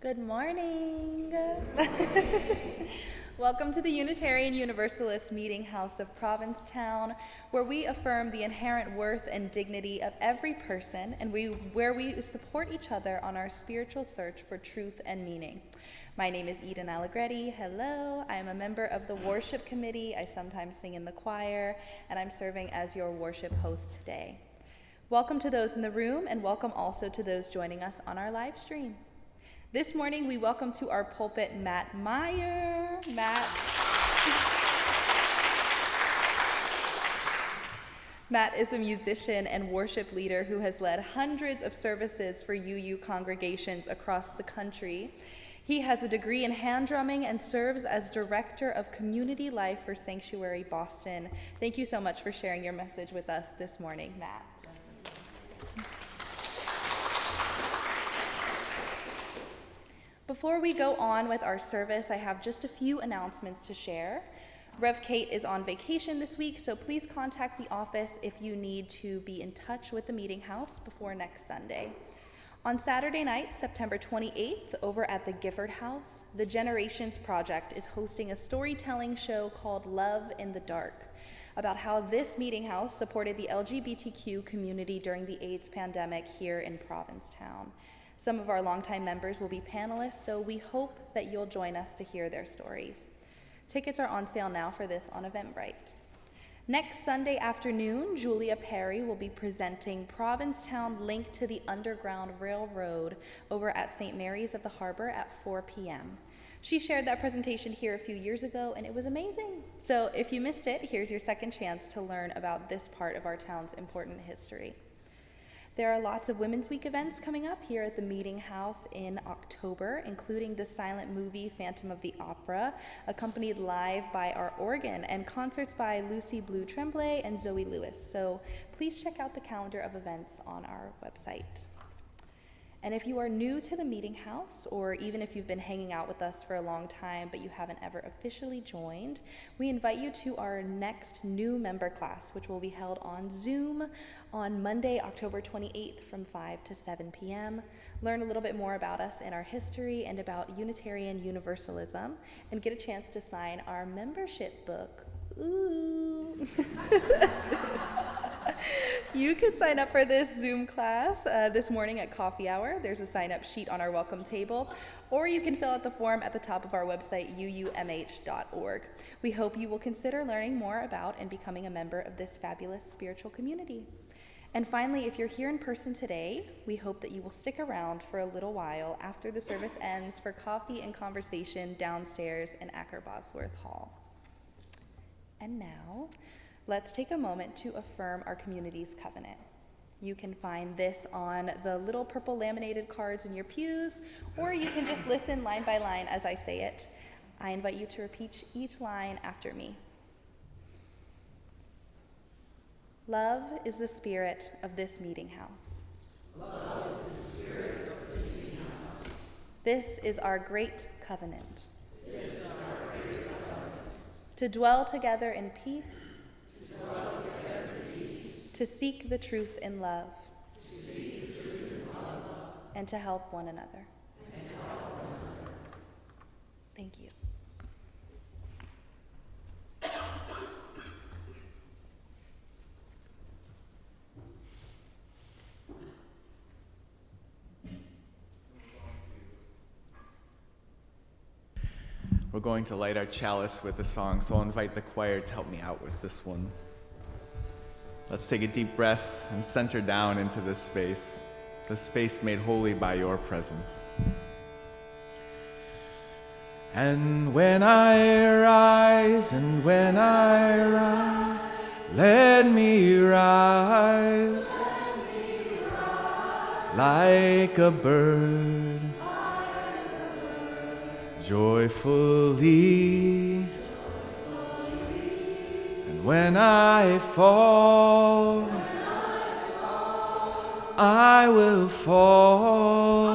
Good morning. Welcome to the Unitarian Universalist Meetinghouse of Provincetown, where we affirm the inherent worth and dignity of every person and where we support each other on our spiritual search for truth and meaning. My name is Eden Allegretti. Hello. I am a member of the worship committee. I sometimes sing in the choir, and I'm serving as your worship host today. Welcome to those in the room, and welcome also to those joining us on our live stream. This morning, we welcome to our pulpit Matt Meyer. Matt is a musician and worship leader who has led hundreds of services for UU congregations across the country. He has a degree in hand drumming and serves as Director of Community Life for Sanctuary Boston. Thank you so much for sharing your message with us this morning, Matt. Before we go on with our service, I have just a few announcements to share. Rev Kate is on vacation this week, so please contact the office if you need to be in touch with the Meetinghouse before next Sunday. On Saturday night, September 28th, over at the Gifford House, the Generations Project is hosting a storytelling show called Love in the Dark, about how this Meetinghouse supported the LGBTQ community during the AIDS pandemic here in Provincetown. Some of our longtime members will be panelists, so we hope that you'll join us to hear their stories. Tickets are on sale now for this on Eventbrite. Next Sunday afternoon, Julia Perry will be presenting Provincetown Link to the Underground Railroad over at St. Mary's of the Harbor at 4 p.m. She shared that presentation here a few years ago, and it was amazing. So if you missed it, here's your second chance to learn about this part of our town's important history. There are lots of Women's Week events coming up here at the Meetinghouse in October, including the silent movie Phantom of the Opera, accompanied live by our organ, and concerts by Lucy Blue Tremblay and Zoe Lewis. So please check out the calendar of events on our website. And if you are new to the Meetinghouse, or even if you've been hanging out with us for a long time but you haven't ever officially joined, we invite you to our next new member class, which will be held on Zoom on Monday, October 28th from 5 to 7 p.m. Learn a little bit more about us and our history and about Unitarian Universalism, and get a chance to sign our membership book. Ooh. You can sign up for this Zoom class this morning at coffee hour. There's a sign-up sheet on our welcome table, or you can fill out the form at the top of our website, uumh.org. We hope you will consider learning more about and becoming a member of this fabulous spiritual community. And finally, if you're here in person today, we hope that you will stick around for a little while after the service ends for coffee and conversation downstairs in Acker Bosworth Hall. And now, let's take a moment to affirm our community's covenant. You can find this on the little purple laminated cards in your pews, or you can just listen line by line as I say it. I invite you to repeat each line after me. Love is the spirit of this Meetinghouse. Love is the spirit of this Meetinghouse. This is our great covenant. This is our great covenant. To dwell together in peace. To seek the truth in love. And to help one another. Thank you. We're going to light our chalice with a song, so I'll invite the choir to help me out with this one. Let's take a deep breath and center down into this space, the space made holy by your presence. And when I rise, let me rise, like a bird, joyfully. And when I fall, I will fall,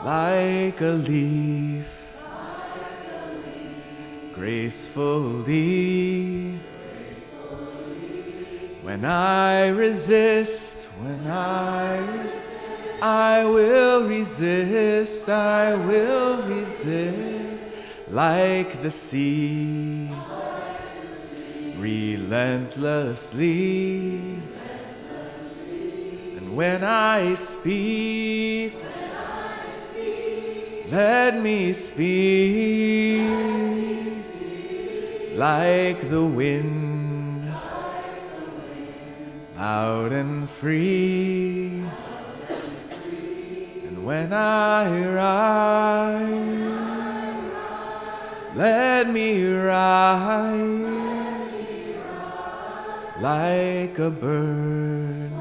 like a leaf, gracefully. When I resist, I will resist, like the sea, relentlessly. And when I speak, let me speak like the wind, loud and free. And when I rise, let me rise like a bird,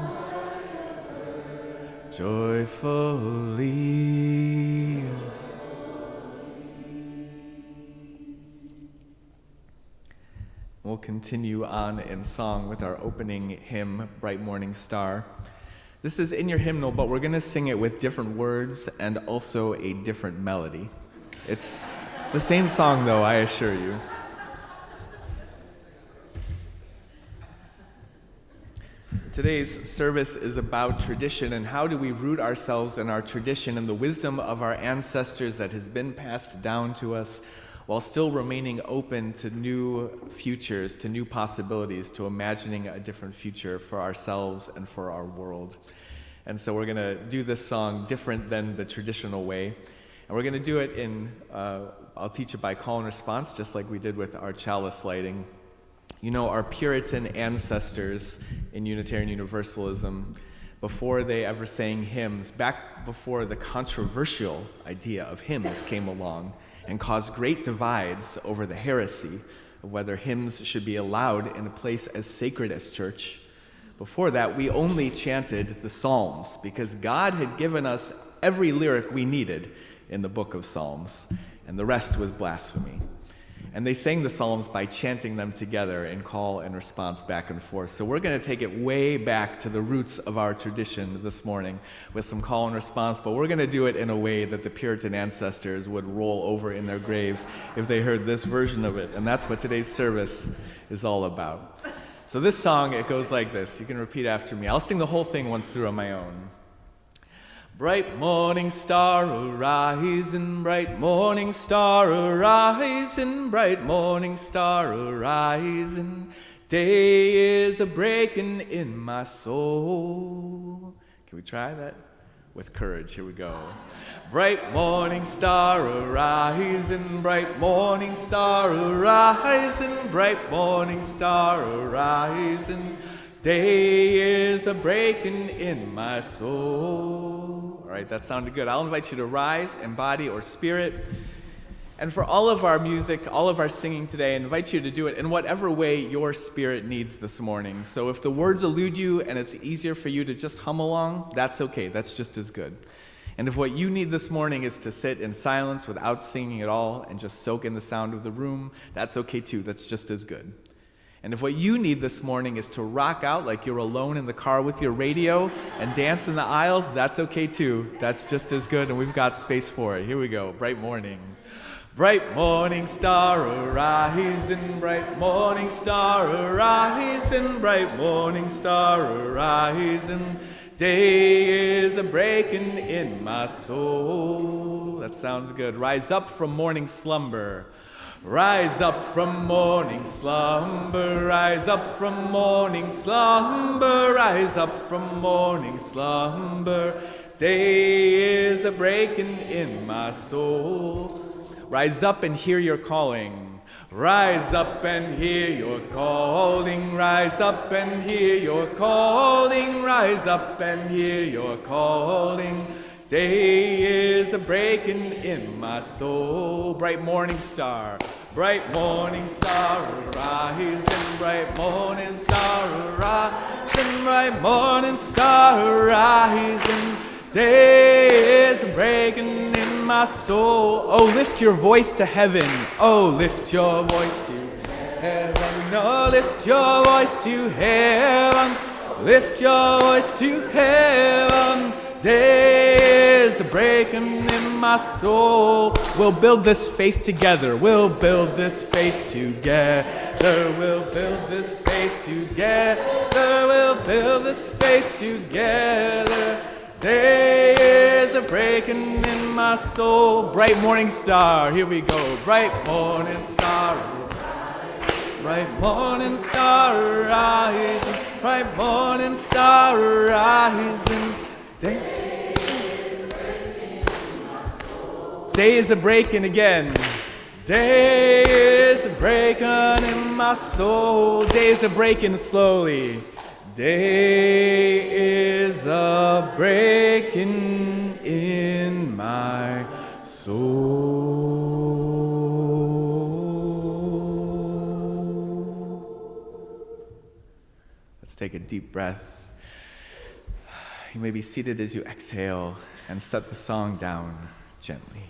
joyfully. We'll continue on in song with our opening hymn, Bright Morning Star. This is in your hymnal, but we're going to sing it with different words and also a different melody. It's the same song, though, I assure you. Today's service is about tradition and how do we root ourselves in our tradition and the wisdom of our ancestors that has been passed down to us, while still remaining open to new futures, to new possibilities, to imagining a different future for ourselves and for our world. And so we're going to do this song different than the traditional way. And we're going to do it in, I'll teach it by call and response, just like we did with our chalice lighting. You know, our Puritan ancestors in Unitarian Universalism, before they ever sang hymns, back before the controversial idea of hymns came along, and caused great divides over the heresy of whether hymns should be allowed in a place as sacred as church. Before that, we only chanted the Psalms because God had given us every lyric we needed in the book of Psalms, and the rest was blasphemy. And they sang the Psalms by chanting them together in call and response back and forth. So we're going to take it way back to the roots of our tradition this morning with some call and response, but we're going to do it in a way that the Puritan ancestors would roll over in their graves if they heard this version of it. And that's what today's service is all about. So this song, it goes like this. You can repeat after me. I'll sing the whole thing once through on my own. Bright morning star arising, bright morning star arising, bright morning star arising. Day is a breaking in my soul. Can we try that? With courage, here we go. Bright morning star arising, bright morning star arising, bright morning star arising. Day is a breaking in my soul. All right, that sounded good. I'll invite you to rise in body or spirit. And for all of our music, all of our singing today, I invite you to do it in whatever way your spirit needs this morning. So if the words elude you and it's easier for you to just hum along, that's okay. That's just as good. And if what you need this morning is to sit in silence without singing at all and just soak in the sound of the room, that's okay too. That's just as good. And if what you need this morning is to rock out like you're alone in the car with your radio and dance in the aisles, that's okay too. That's just as good, and we've got space for it. Here we go. Bright morning. Bright morning star arising, bright morning star arising, bright morning star arising. Day is a breaking in my soul. That sounds good. Rise up from morning slumber. Rise up from morning slumber, rise up from morning slumber, rise up from morning slumber. Day is a breaking in my soul. Rise up and hear your calling. Rise up and hear your calling. Rise up and hear your calling. Rise up and hear your calling. Day is a breaking in my soul. Bright morning star arising, bright morning star arising, bright morning star arising. Day is a breaking in my soul. Oh, lift your voice to heaven. Oh, lift your voice to heaven. Oh, lift your voice to heaven. Lift your voice to heaven. Day is a breaking in my soul. We'll build this faith together. We'll build this faith together. We'll build this faith together. We'll build this faith together. Day breaking in my soul. Bright morning star, here we go. Bright morning star, bright morning star rising, bright morning star rising. Day is a breaking again. Day is a breaking in my soul. Day is a breaking slowly. Day is a breaking in my soul. Let's take a deep breath. You may be seated as you exhale and set the song down gently.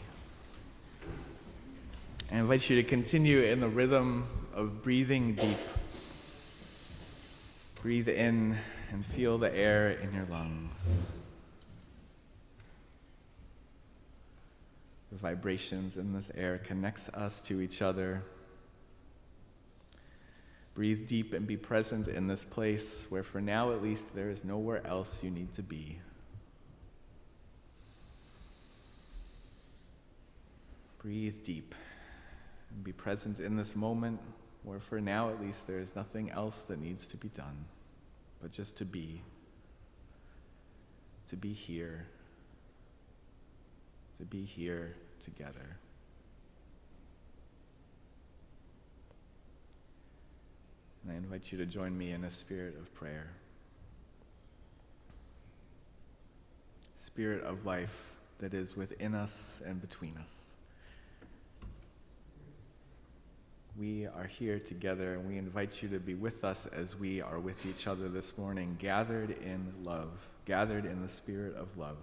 I invite you to continue in the rhythm of breathing deep. Breathe in and feel the air in your lungs. The vibrations in this air connects us to each other. Breathe deep and be present in this place where for now at least there is nowhere else you need to be. Breathe deep and be present in this moment where for now at least there is nothing else that needs to be done, but just to be here together. And I invite you to join me in a spirit of prayer. Spirit of life that is within us and between us. We are here together, and we invite you to be with us as we are with each other this morning, gathered in love, gathered in the spirit of love.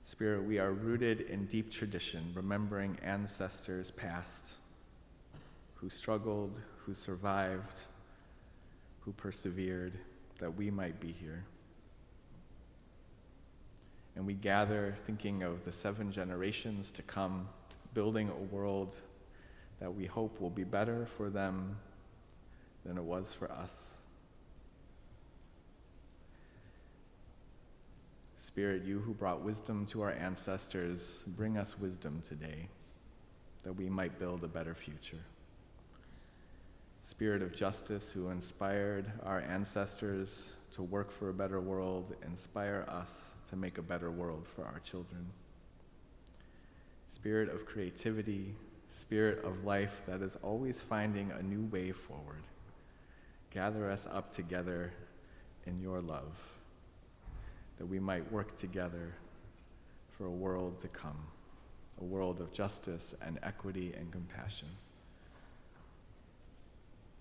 Spirit, we are rooted in deep tradition, remembering ancestors past who struggled, who survived, who persevered, that we might be here. And we gather thinking of the 7 generations to come, building a world that we hope will be better for them than it was for us. Spirit, you who brought wisdom to our ancestors, bring us wisdom today, that we might build a better future. Spirit of justice, who inspired our ancestors to work for a better world, inspire us to make a better world for our children. Spirit of creativity, Spirit of life that is always finding a new way forward, gather us up together in your love, that we might work together for a world to come, a world of justice and equity and compassion.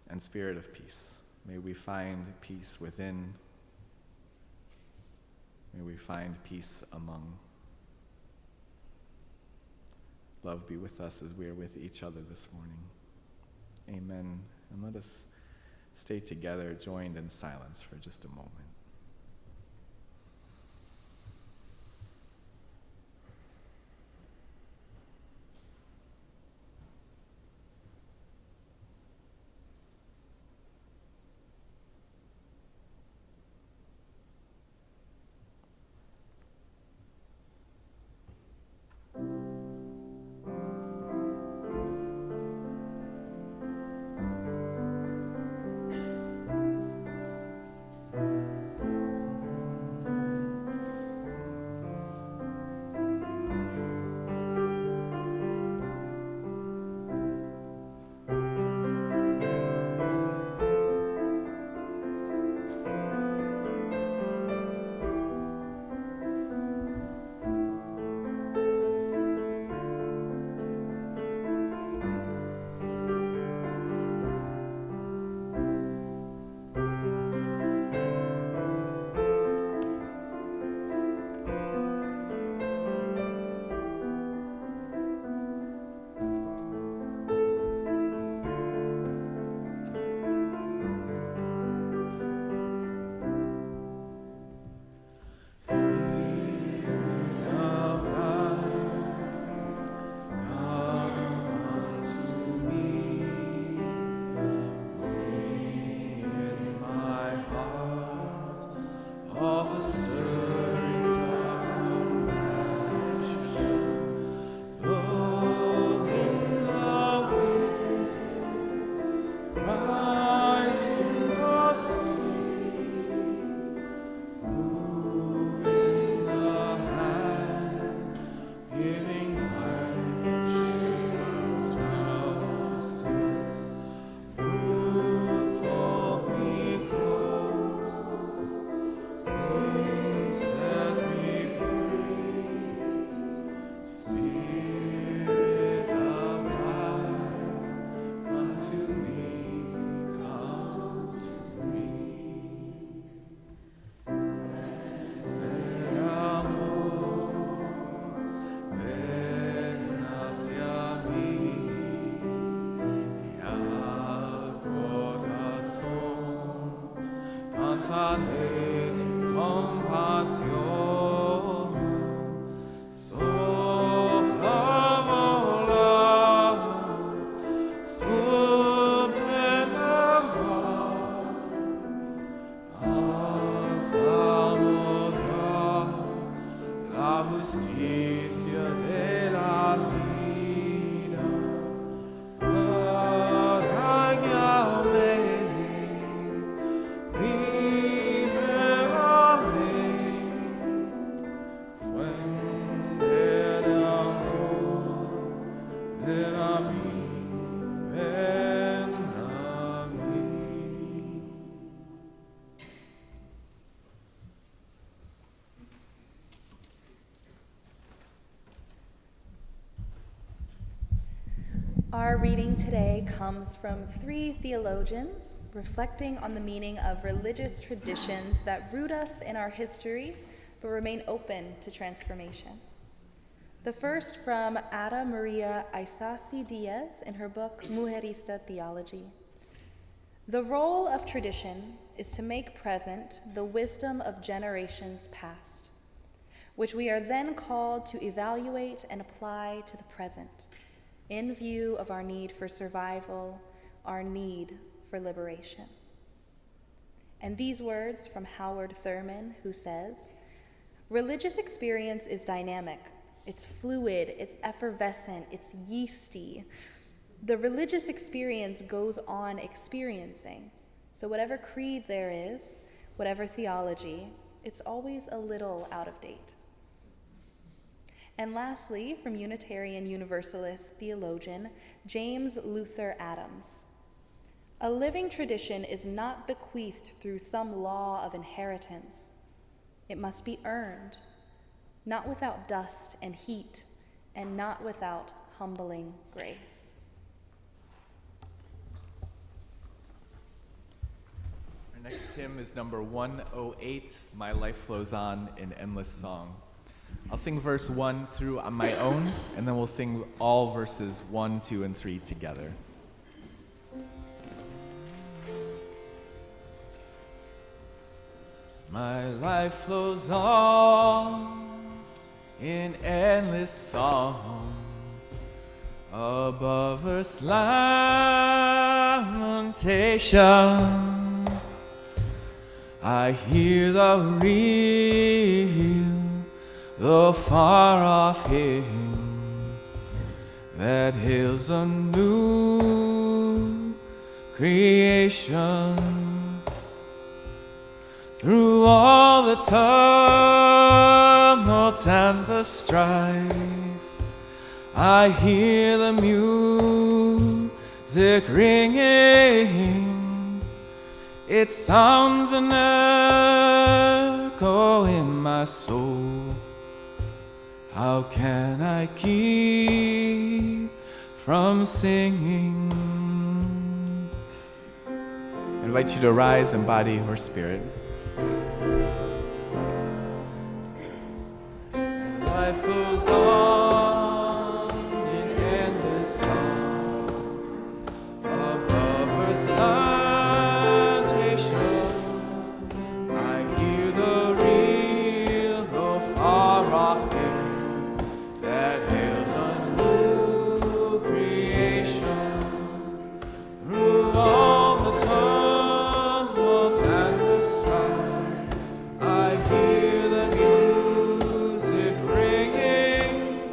And Spirit of peace, may we find peace within, may we find peace among. Love be with us as we are with each other this morning. Amen. And let us stay together, joined in silence for just a moment. afane tu compasión. Sopla vola sobre la mar. Hacemos la justicia de la vida. Arañame, libérame, fuente de amor, ven a mí, ven a mí. Our reading today comes from three theologians reflecting on the meaning of religious traditions that root us in our history but remain open to transformation. The first from Ada Maria Isasi Diaz in her book Mujerista Theology. The role of tradition is to make present the wisdom of generations past, which we are then called to evaluate and apply to the present, in view of our need for survival, our need for liberation. And these words from Howard Thurman, who says, religious experience is dynamic, it's fluid, it's effervescent, it's yeasty. The religious experience goes on experiencing. So whatever creed there is, whatever theology, it's always a little out of date. And lastly, from Unitarian Universalist theologian James Luther Adams, a living tradition is not bequeathed through some law of inheritance. It must be earned, not without dust and heat, and not without humbling grace. Our next hymn is number 108, My Life Flows On in Endless Song. I'll sing verse 1 through on my own, and then we'll sing all verses 1, 2, and 3 together. My life flows on in endless song, above earth's lamentation. I hear the real, the far-off hymn that hails a new creation. Through all the tumult and the strife, I hear the music ringing. It sounds an echo in my soul. How can I keep from singing? I invite you to rise in body or spirit. And life goes on in endless song, above earth's lamentation. I hear the real, the far-off hymn that hails a new creation. Through all the tumult and the strife, I hear the music ringing.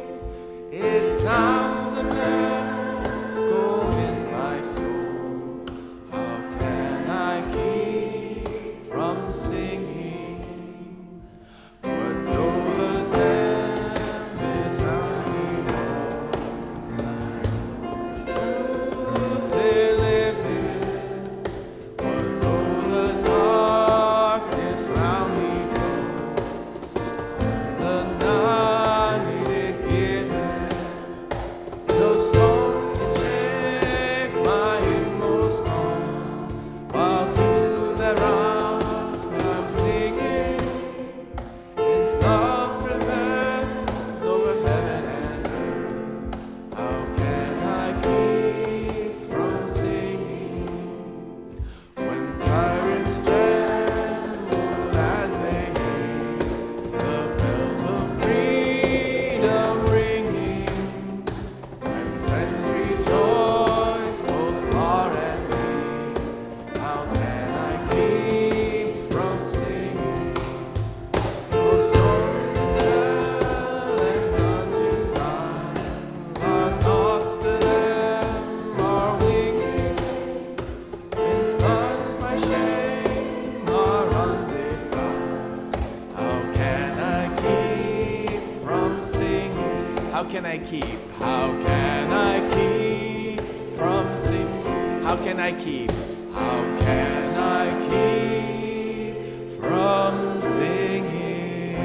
can I keep? How can I keep from singing? How can I keep? How can I keep from singing?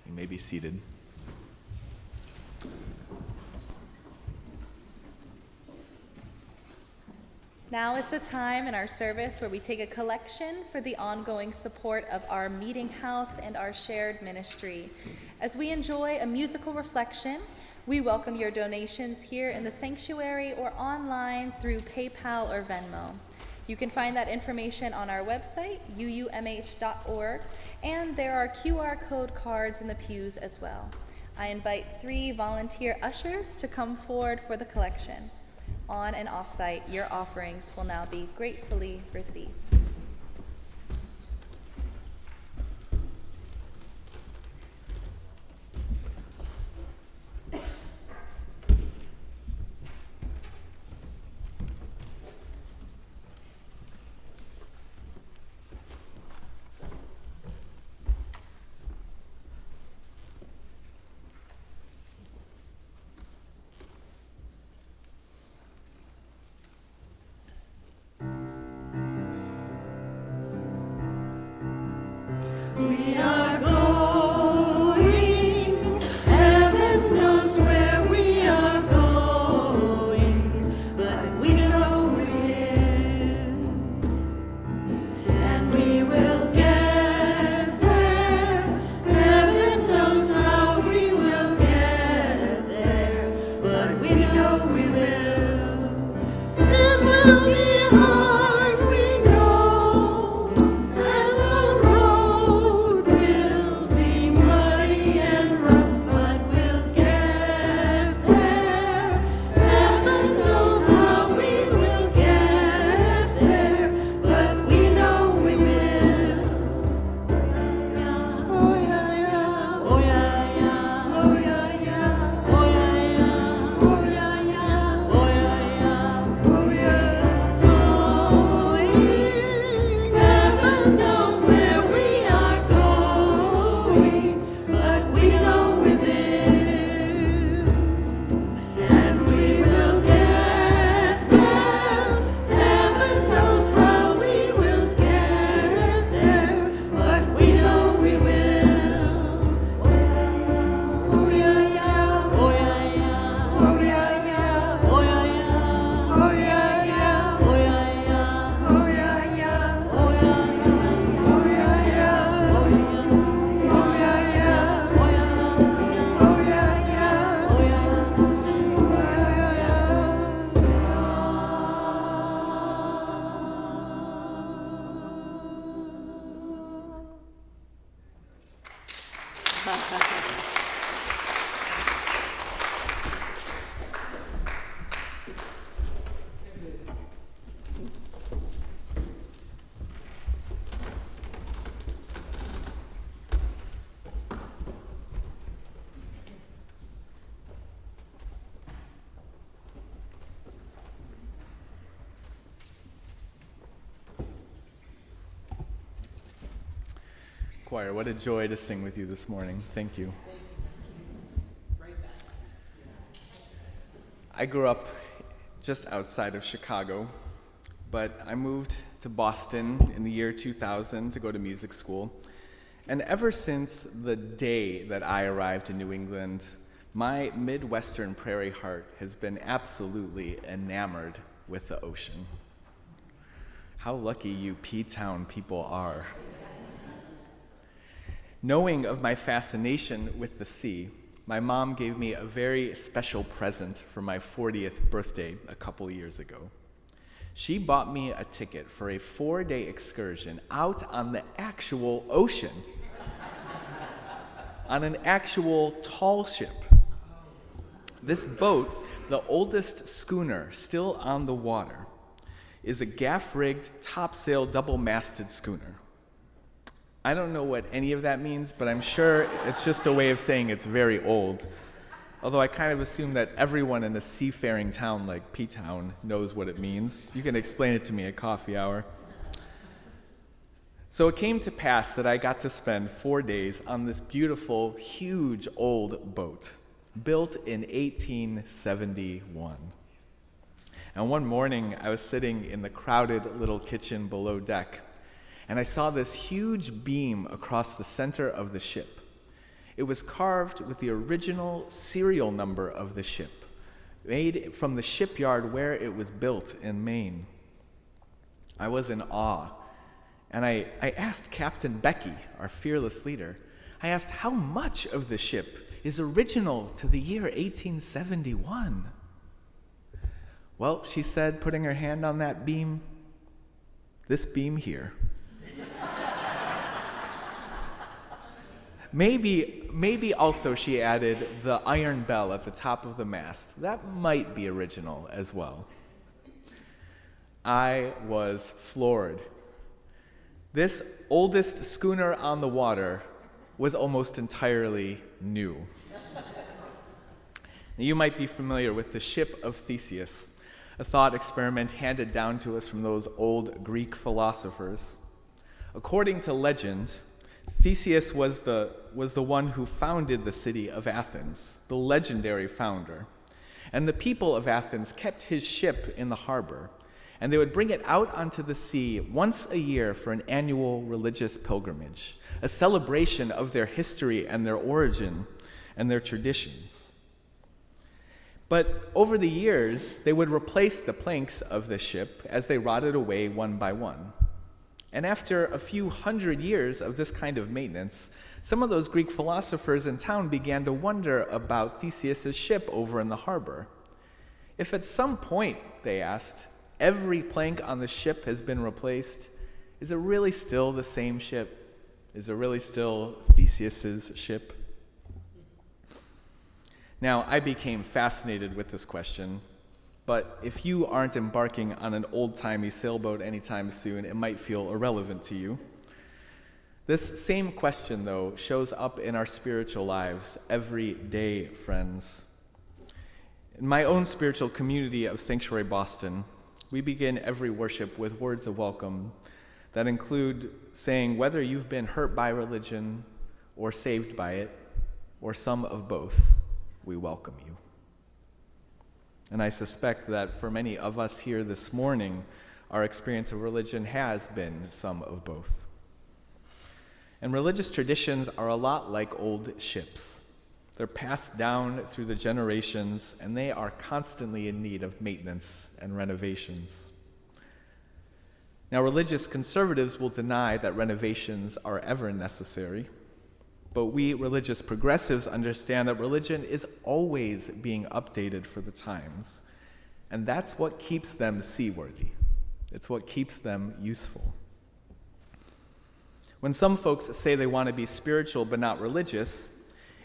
You may be seated. Now is the time in our service where we take a collection for the ongoing support of our Meetinghouse and our shared ministry. As we enjoy a musical reflection, we welcome your donations here in the sanctuary or online through PayPal or Venmo. You can find that information on our website, uumh.org, and there are QR code cards in the pews as well. I invite 3 volunteer ushers to come forward for the collection. On and off-site, your offerings will now be gratefully received. We are going, heaven knows where we are going, but we know we live, and we will get there. Heaven knows how we will get there, but we know we will. It will be hard, we know, and the road will be muddy and rough, but we'll get there. Heaven knows how we will get there, but we know we will. Oh yeah, yeah. Oh yeah, yeah. Oh yeah, yeah. Oh yeah, yeah. Oh yeah, yeah. Oh yeah, yeah. Oh yeah. Going, heaven knows where we are going, but we know we live, and we will get there. Heaven knows how we will get there, but we know we will. Oh yeah, yeah. Oh yeah, yeah. Oh yeah, yeah. Oh yeah, yeah. Oh yeah, yeah. Oh yeah, yeah. Oh yeah, yeah. Oh yeah, yeah. Oh yeah, yeah. Oh yeah, yeah. Oh yeah, yeah. Oh yeah, yeah. Oh yeah, Choir, what a joy to sing with you this morning. Thank you. I grew up just outside of Chicago, but I moved to Boston in the year 2000 to go to music school. And ever since the day that I arrived in New England, my Midwestern prairie heart has been absolutely enamored with the ocean. How lucky you P-Town people are. Knowing of my fascination with the sea, my mom gave me a very special present for my 40th birthday a couple years ago. She bought me a ticket for a 4-day excursion out on the actual ocean, on an actual tall ship. This boat, the oldest schooner still on the water, is a gaff-rigged, topsail, double-masted schooner. I don't know what any of that means, but I'm sure it's just a way of saying it's very old. Although I kind of assume that everyone in a seafaring town like P-Town knows what it means. You can explain it to me at coffee hour. So it came to pass that I got to spend 4 days on this beautiful, huge old boat, built in 1871. And one morning, I was sitting in the crowded little kitchen below deck, and I saw this huge beam across the center of the ship. It was carved with the original serial number of the ship, made from the shipyard where it was built in Maine. I was in awe, and I asked Captain Becky, our fearless leader, I asked how much of the ship is original to the year 1871? Well, she said, putting her hand on that beam, this beam here. Maybe also, she added, the iron bell at the top of the mast. That might be original as well. I was floored. This oldest schooner on the water was almost entirely new. Now, you might be familiar with the ship of Theseus, a thought experiment handed down to us from those old Greek philosophers. According to legend, Theseus was the one who founded the city of Athens, the legendary founder. And the people of Athens kept his ship in the harbor, and they would bring it out onto the sea once a year for an annual religious pilgrimage, a celebration of their history and their origin and their traditions. But over the years, they would replace the planks of the ship as they rotted away one by one. And after a few hundred years of this kind of maintenance, some of those Greek philosophers in town began to wonder about Theseus' ship over in the harbor. If at some point, they asked, every plank on the ship has been replaced, is it really still the same ship? Is it really still Theseus' ship? Now, I became fascinated with this question, but if you aren't embarking on an old-timey sailboat anytime soon, it might feel irrelevant to you. This same question, though, shows up in our spiritual lives every day, friends. In my own spiritual community of Sanctuary Boston, we begin every worship with words of welcome that include saying whether you've been hurt by religion or saved by it, or some of both, we welcome you. And I suspect that for many of us here this morning, our experience of religion has been some of both. And religious traditions are a lot like old ships. They're passed down through the generations, and they are constantly in need of maintenance and renovations. Now, religious conservatives will deny that renovations are ever necessary, but we religious progressives understand that religion is always being updated for the times, and that's what keeps them seaworthy. It's what keeps them useful. When some folks say they want to be spiritual but not religious,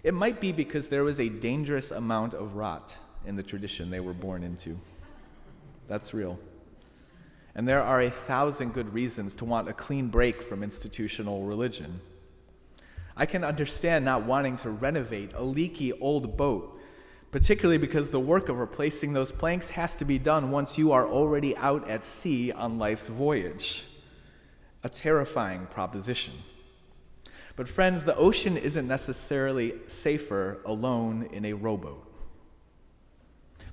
it might be because there was a dangerous amount of rot in the tradition they were born into. That's real. And there are 1,000 good reasons to want a clean break from institutional religion. I can understand not wanting to renovate a leaky old boat, particularly because the work of replacing those planks has to be done once you are already out at sea on life's voyage. A terrifying proposition. But friends, the ocean isn't necessarily safer alone in a rowboat.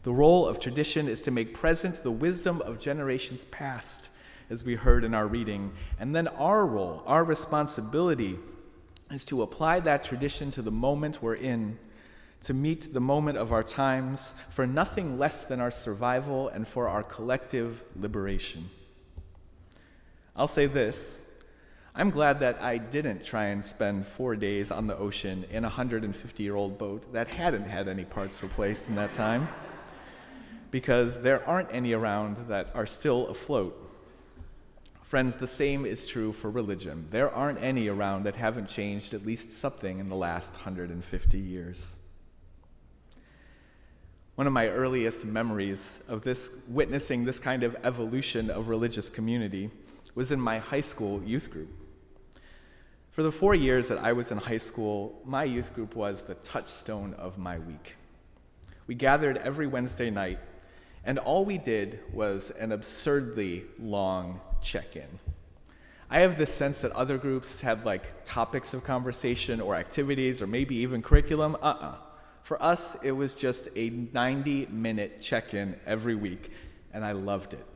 The role of tradition is to make present the wisdom of generations past, as we heard in our reading, and then our role, our responsibility, is to apply that tradition to the moment we're in, to meet the moment of our times, for nothing less than our survival and for our collective liberation. I'll say this, I'm glad that I didn't try and spend 4 days on the ocean in a 150-year-old boat that hadn't had any parts replaced in that time, because there aren't any around that are still afloat. Friends, the same is true for religion. There aren't any around that haven't changed at least something in the last 150 years. One of my earliest memories of witnessing this kind of evolution of religious community was in my high school youth group. For the 4 years that I was in high school, my youth group was the touchstone of my week. We gathered every Wednesday night, and all we did was an absurdly long check-in. I have this sense that other groups had like topics of conversation or activities or maybe even curriculum. For us, it was just a 90-minute check-in every week, and I loved it.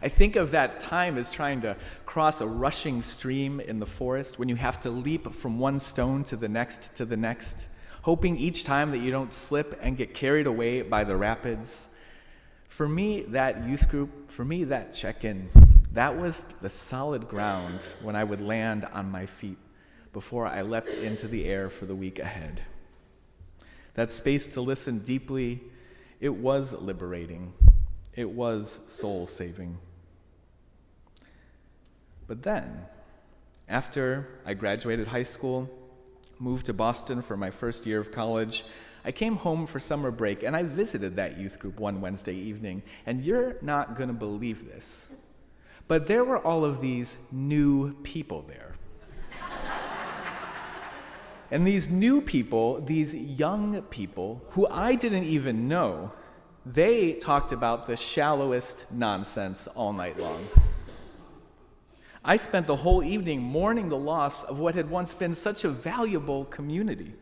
I think of that time as trying to cross a rushing stream in the forest when you have to leap from one stone to the next, hoping each time that you don't slip and get carried away by the rapids. For me, that youth group, for me, that check-in, that was the solid ground when I would land on my feet before I leapt into the air for the week ahead. That space to listen deeply, it was liberating. It was soul-saving. But then, after I graduated high school, moved to Boston for my first year of college, I came home for summer break and I visited that youth group one Wednesday evening, and you're not going to believe this, but there were all of these new people there. And these new people, these young people, who I didn't even know, they talked about the shallowest nonsense all night long. I spent the whole evening mourning the loss of what had once been such a valuable community,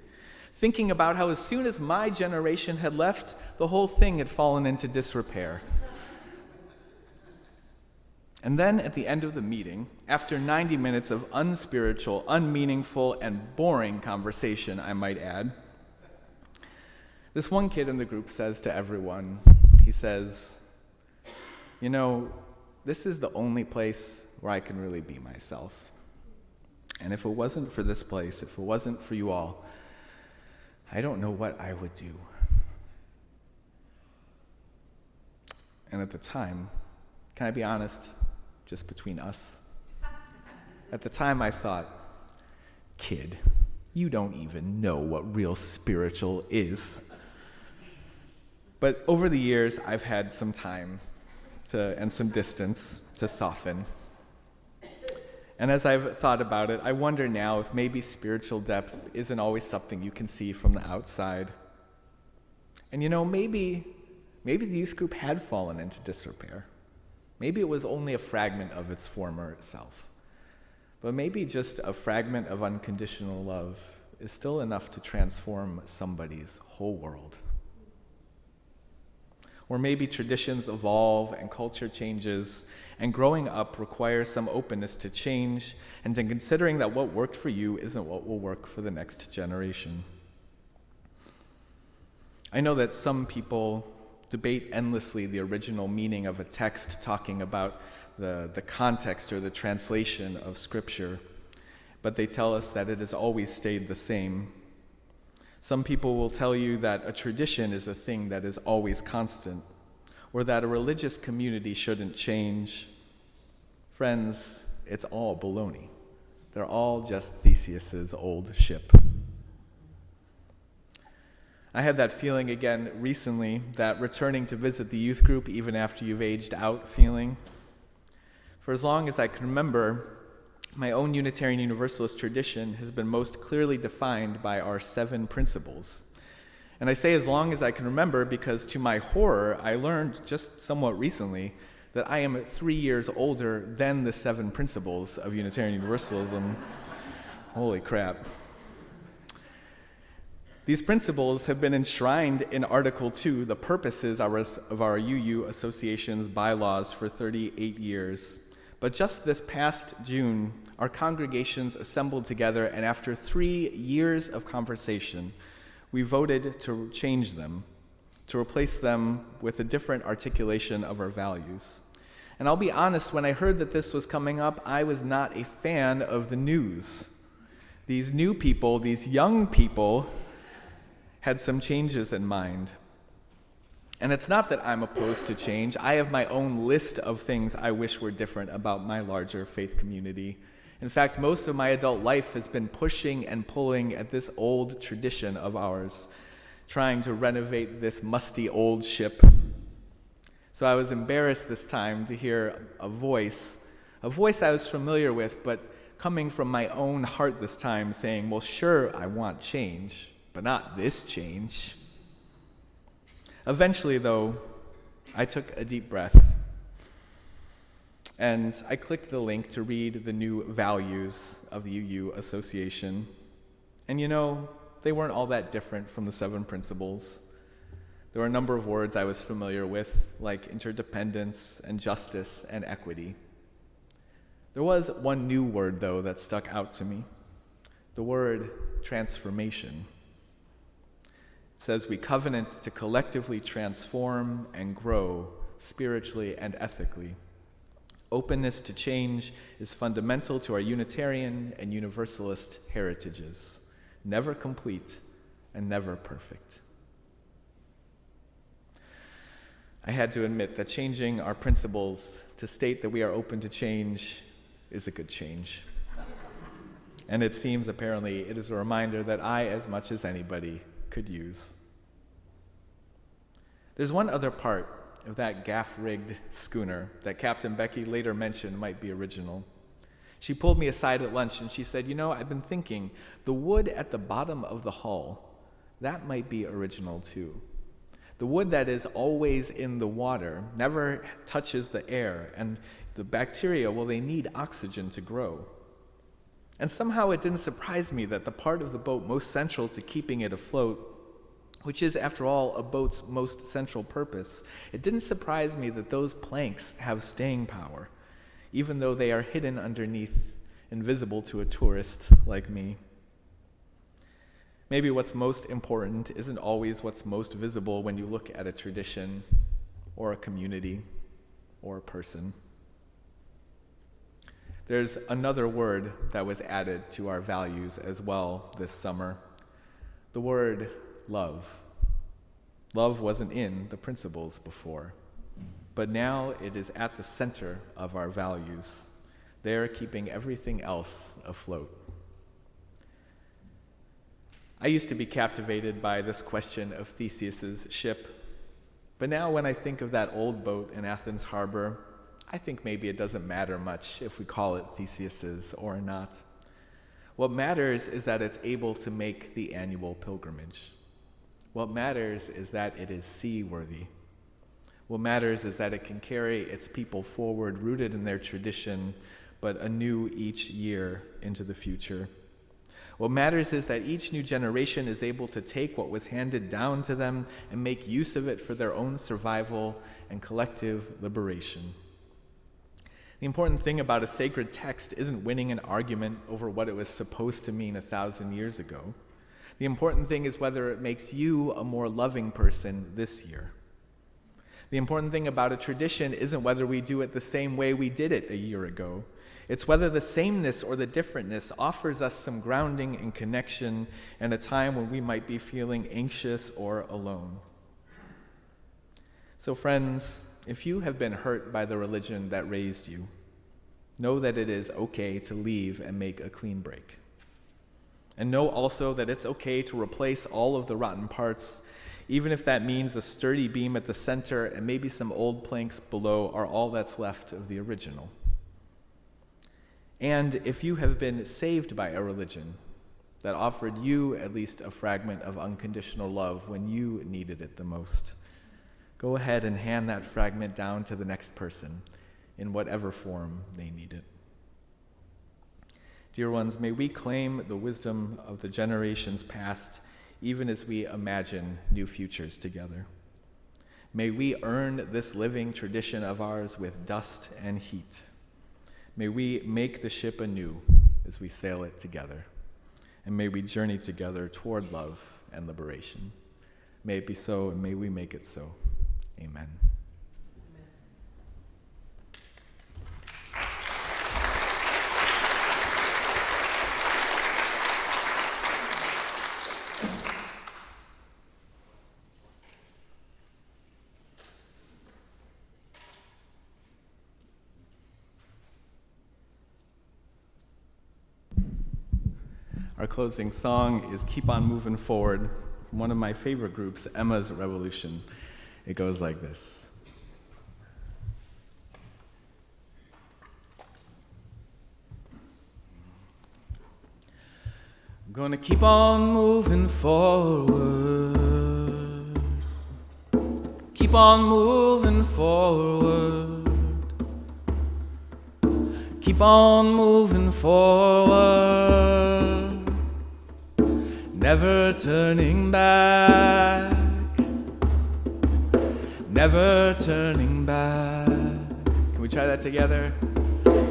thinking about how as soon as my generation had left, the whole thing had fallen into disrepair. And then at the end of the meeting, after 90 minutes of unspiritual, unmeaningful, and boring conversation, I might add, this one kid in the group says to everyone, he says, "You know, this is the only place where I can really be myself. And if it wasn't for this place, if it wasn't for you all, I don't know what I would do." And at the time, can I be honest, just between us? At the time I thought, kid, you don't even know what real spiritual is. But over the years, I've had some time and some distance to soften. And as I've thought about it, I wonder now if maybe spiritual depth isn't always something you can see from the outside. And you know, maybe the youth group had fallen into disrepair. Maybe it was only a fragment of its former self. But maybe just a fragment of unconditional love is still enough to transform somebody's whole world. Or maybe traditions evolve and culture changes, and growing up requires some openness to change and to considering that what worked for you isn't what will work for the next generation. I know that some people debate endlessly the original meaning of a text talking about the context or the translation of Scripture, but they tell us that it has always stayed the same. Some people will tell you that a tradition is a thing that is always constant, or that a religious community shouldn't change. Friends, it's all baloney. They're all just Theseus's old ship. I had that feeling again recently, that returning to visit the youth group even after you've aged out feeling. For as long as I can remember, my own Unitarian Universalist tradition has been most clearly defined by our 7 principles. And I say as long as I can remember because to my horror, I learned just somewhat recently that I am 3 years older than the 7 principles of Unitarian Universalism. Holy crap. These principles have been enshrined in Article 2, the purposes of our UU Association's bylaws, for 38 years. But just this past June, our congregations assembled together, and after 3 years of conversation, we voted to change them, to replace them with a different articulation of our values. And I'll be honest, when I heard that this was coming up, I was not a fan of the news. These new people, these young people, had some changes in mind. And it's not that I'm opposed to change. I have my own list of things I wish were different about my larger faith community. In fact, most of my adult life has been pushing and pulling at this old tradition of ours, trying to renovate this musty old ship. So I was embarrassed this time to hear a voice I was familiar with, but coming from my own heart this time, saying, well, sure, I want change, but not this change. Eventually, though, I took a deep breath, and I clicked the link to read the new values of the UU Association. And you know, they weren't all that different from the 7 principles. There were a number of words I was familiar with, like interdependence and justice and equity. There was one new word, though, that stuck out to me. The word transformation. It says we covenant to collectively transform and grow spiritually and ethically. Openness to change is fundamental to our Unitarian and Universalist heritages, never complete and never perfect. I had to admit that changing our principles to state that we are open to change is a good change. And it seems apparently it is a reminder that I, as much as anybody, could use. There's one other part of that gaff-rigged schooner that Captain Becky later mentioned might be original. She pulled me aside at lunch and she said, you know, I've been thinking, the wood at the bottom of the hull, that might be original too. The wood that is always in the water, never touches the air, and the bacteria, well, they need oxygen to grow. And somehow it didn't surprise me that the part of the boat most central to keeping it afloat, which is, after all, a boat's most central purpose, it didn't surprise me that those planks have staying power, even though they are hidden underneath, invisible to a tourist like me. Maybe what's most important isn't always what's most visible when you look at a tradition, or a community, or a person. There's another word that was added to our values as well this summer. The word love. Love wasn't in the principles before, but now it is at the center of our values. They're keeping everything else afloat. I used to be captivated by this question of Theseus's ship, but now when I think of that old boat in Athens harbor, I think maybe it doesn't matter much if we call it Theseus's or not. What matters is that it's able to make the annual pilgrimage. What matters is that it is seaworthy. What matters is that it can carry its people forward, rooted in their tradition, but anew each year into the future. What matters is that each new generation is able to take what was handed down to them and make use of it for their own survival and collective liberation. The important thing about a sacred text isn't winning an argument over what it was supposed to mean 1,000 years ago. The important thing is whether it makes you a more loving person this year. The important thing about a tradition isn't whether we do it the same way we did it a year ago. It's whether the sameness or the differentness offers us some grounding and connection in a time when we might be feeling anxious or alone. So friends, if you have been hurt by the religion that raised you, know that it is okay to leave and make a clean break. And know also that it's okay to replace all of the rotten parts, even if that means a sturdy beam at the center and maybe some old planks below are all that's left of the original. And if you have been saved by a religion that offered you at least a fragment of unconditional love when you needed it the most, go ahead and hand that fragment down to the next person in whatever form they need it. Dear ones, may we claim the wisdom of the generations past, even as we imagine new futures together. May we earn this living tradition of ours with dust and heat. May we make the ship anew as we sail it together. And may we journey together toward love and liberation. May it be so, and may we make it so. Amen. Our closing song is Keep On Moving Forward from one of my favorite groups, Emma's Revolution. It goes like this. I'm gonna keep on moving forward. Keep on moving forward. keep on moving forward, never turning back, never turning back. Can we try that together?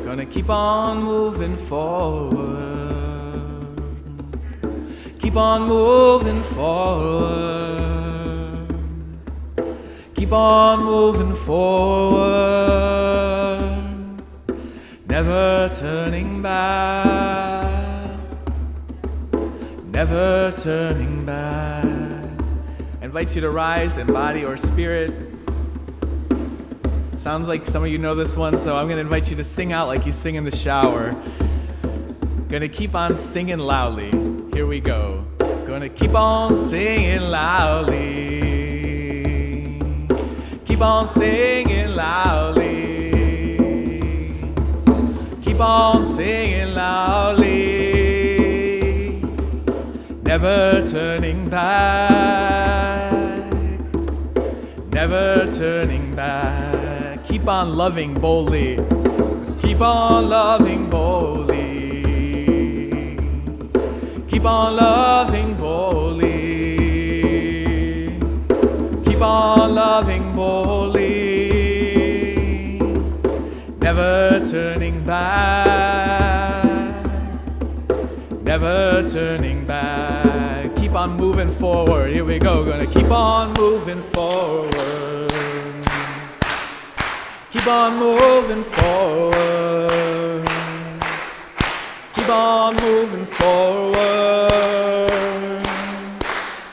Gonna keep on moving forward, keep on moving forward, keep on moving forward, never turning back, never turning back. I invite you to rise in body or spirit. Sounds like some of you know this one, so I'm going to invite you to sing out like you sing in the shower. Gonna keep on singing loudly. Here we go. Gonna keep on singing loudly. Keep on singing loudly. Keep on singing loudly. Never turning back. Never turning back. Keep on loving boldly. Keep on loving boldly. Keep on loving boldly. Keep on loving boldly. Never turning back. Never turning back. Keep on moving forward. Here we go. Gonna keep on moving forward. Keep on moving forward. Keep on moving forward.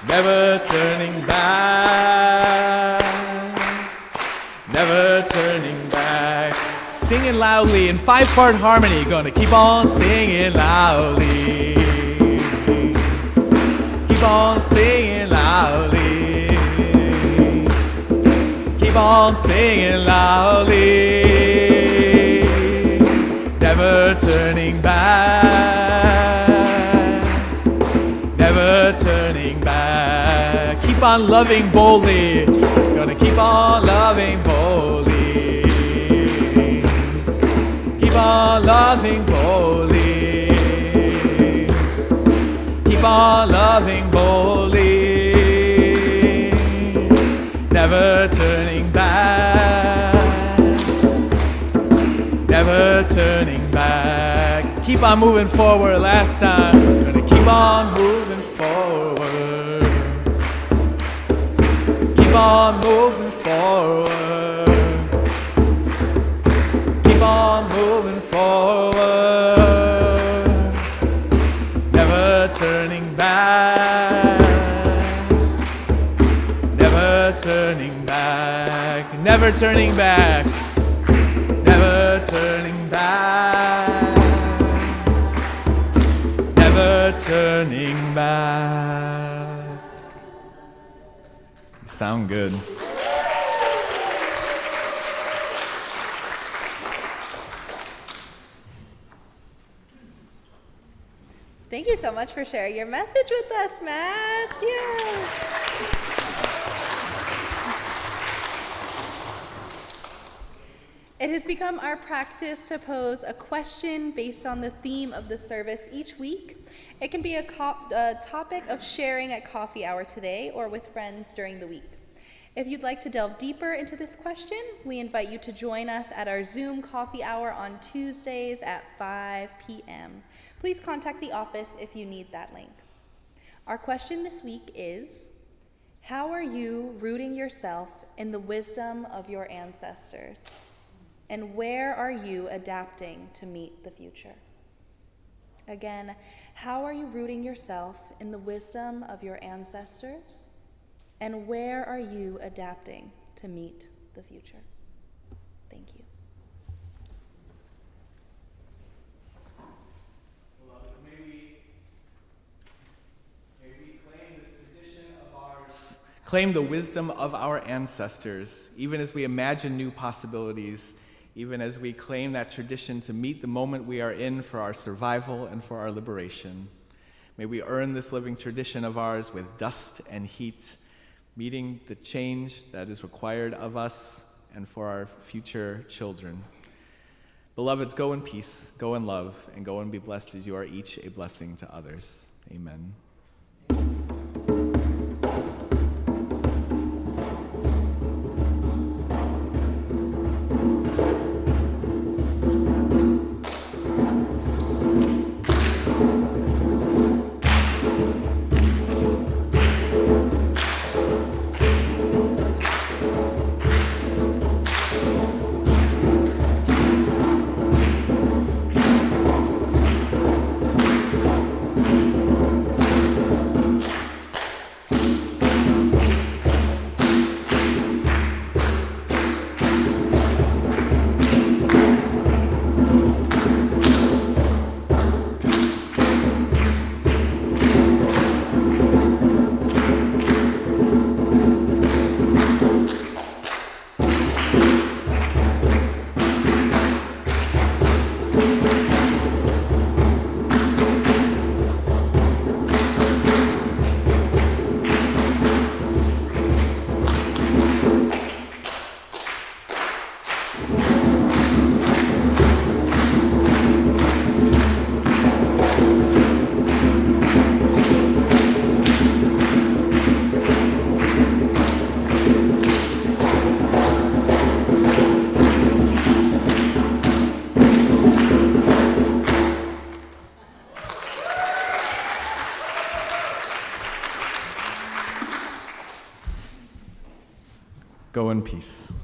Never turning back. Never turning back. Singing loudly in 5-part harmony. Gonna keep on singing loudly. Keep on singing loudly. Keep on singing loudly, never turning back, never turning back. Keep on loving boldly, gonna keep on loving boldly. Keep on loving boldly, keep on loving boldly. Never turning back, never turning back. Keep on moving forward. Last time, gonna keep on moving forward. Keep on moving forward. Keep on moving forward. Never turning back. Never turning back, never turning back, never turning back, never turning back. You sound good. Thank you so much for sharing your message with us, Matt. Yeah. It has become our practice to pose a question based on the theme of the service each week. It can be a topic of sharing at coffee hour today or with friends during the week. If you'd like to delve deeper into this question, we invite you to join us at our Zoom coffee hour on Tuesdays at 5 p.m. Please contact the office if you need that link. Our question this week is, how are you rooting yourself in the wisdom of your ancestors? And where are you adapting to meet the future? Again, how are you rooting yourself in the wisdom of your ancestors? And where are you adapting to meet the future? Thank you. Beloveds, may we claim this tradition of ours, claim the wisdom of our ancestors, even as we imagine new possibilities, even as we claim that tradition to meet the moment we are in for our survival and for our liberation. May we earn this living tradition of ours with dust and heat, meeting the change that is required of us and for our future children. Beloveds, go in peace, go in love, and go and be blessed as you are each a blessing to others. Amen. Go in peace.